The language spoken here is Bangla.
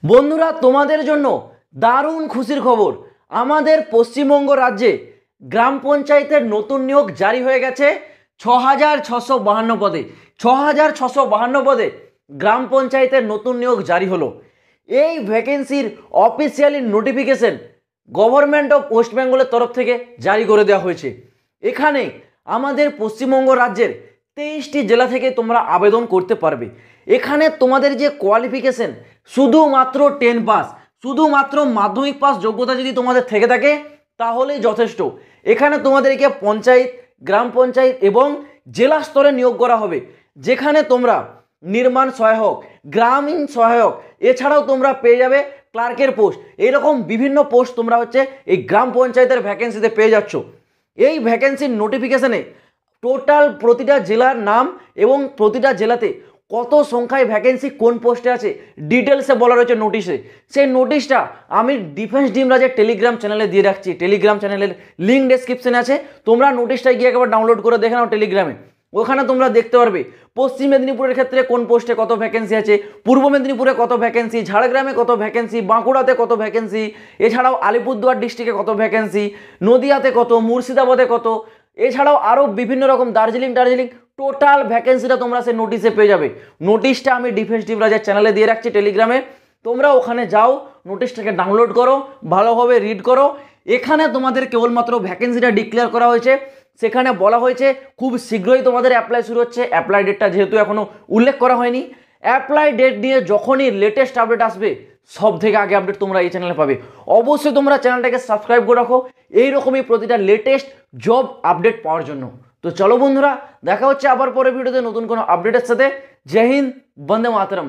বন্ধুরা, তোমাদের জন্য দারুণ খুশির খবর। আমাদের পশ্চিমবঙ্গ রাজ্যে গ্রাম পঞ্চায়েতের নতুন নিয়োগ জারি হয়ে গেছে। ৬,৬৫২ পদে ৬,৬৫২ পদে গ্রাম পঞ্চায়েতের নতুন নিয়োগ জারি হলো। এই ভ্যাকেন্সির officially notification government of west বেঙ্গলের তরফ থেকে জারি করে দেওয়া হয়েছে। এখানে আমাদের পশ্চিমবঙ্গ রাজ্যের 23টি জেলা থেকে তোমরা আবেদন করতে পারবে। এখানে তোমাদের যে কোয়ালিফিকেশন, শুধুমাত্র 10 পাস, শুধুমাত্র মাধ্যমিক পাস যোগ্যতা যদি তোমাদের থেকে থাকে তাহলেই যথেষ্ট। এখানে তোমাদেরকে পঞ্চায়েত, গ্রাম পঞ্চায়েত এবং জেলা স্তরে নিয়োগ করা হবে, যেখানে তোমরা নির্মাণ সহায়ক, গ্রামীণ সহায়ক, এছাড়াও তোমরা পেয়ে যাবে ক্লার্কের পোস্ট। এরকম বিভিন্ন পোস্ট তোমরা এই গ্রাম পঞ্চায়েতের ভ্যাকেন্সিতে পেয়ে যাচ্ছ। এই ভ্যাকেন্সির নোটিফিকেশনে টোটাল প্রতিটা জেলার নাম এবং প্রতিটা জেলাতে কত সংখ্যায় ভ্যাকেন্সি কোন পোস্টে আছে ডিটেলসে বলা রয়েছে নোটিশে। সেই নোটিশটা আমি ডিফেন্স ডিমরাজের টেলিগ্রাম চ্যানেলে দিয়ে রাখছি। টেলিগ্রাম চ্যানেলের লিঙ্ক ডেসক্রিপশনে আছে, তোমরা নোটিশটা গিয়ে একবার ডাউনলোড করে দেখে নাও টেলিগ্রামে। ওখানে তোমরা দেখতে পারবে পশ্চিম মেদিনীপুরের ক্ষেত্রে কোন পোস্টে কত ভ্যাকেন্সি আছে, পূর্ব মেদিনীপুরে কত ভ্যাকেন্সি, ঝাড়গ্রামে কত ভ্যাকেন্সি, বাঁকুড়াতে কত ভ্যাকেন্সি, এছাড়াও আলিপুরদুয়ার ডিস্ট্রিক্টে কত ভ্যাকেন্সি, নদিয়াতে কত, মুর্শিদাবাদে কত, এছাড়াও আরও বিভিন্ন রকম দার্জিলিং টোটাল ভ্যাকেন্সিটা তোমরা সেই নোটিশে পেয়ে যাবে। নোটিশটা আমি ডিফেন্স ডিমরাজের চ্যানেলে দিয়ে রাখছি টেলিগ্রামে, তোমরা ওখানে যাও, নোটিশটাকে ডাউনলোড করো, ভালোভাবে রিড করো। এখানে তোমাদের কেবলমাত্র ভ্যাকেন্সিটা ডিক্লেয়ার করা হয়েছে, সেখানে বলা হয়েছে খুব শীঘ্রই তোমাদের অ্যাপ্লাই শুরু হচ্ছে। অ্যাপ্লাই ডেটটা যেহেতু এখনও উল্লেখ করা হয়নি, অ্যাপ্লাই ডেট নিয়ে যখনই লেটেস্ট আপডেট আসবে সব থেকে আগে আপডেট তোমরা এই চ্যানেলে পাবে। অবশ্যই তোমরা চ্যানেলটাকে সাবস্ক্রাইব করে রাখো এইরকমই প্রতিটা লেটেস্ট জব আপডেট পাওয়ার জন্য। তো চলো বন্ধুরা, দেখা হচ্ছে আবার পরে ভিডিওতে নতুন কোনো আপডেটের সাথে। জয় হিন্দ, বন্দে মাতরম।